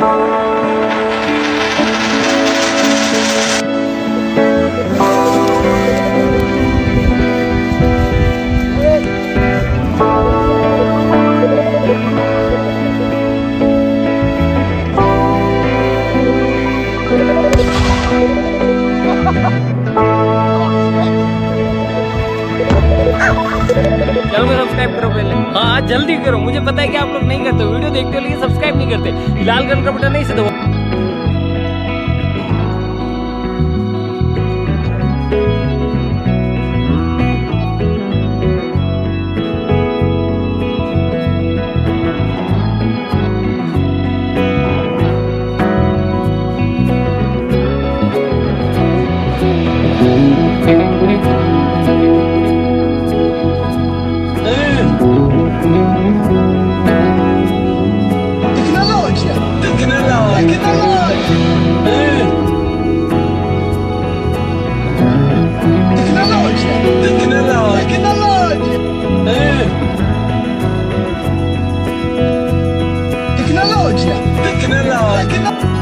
चलो सब्सक्राइब करो पहले। हाँ जल्दी करो, मुझे पता है कि आप लोग नहीं करते, वीडियो देखते हो लेकिन सब्सक्राइब नहीं करते। लाल कलर का बटन नहीं से दबाओ। Tecnologia! Tecnologia! Tecnologia! Tecnologia! Tecnologia!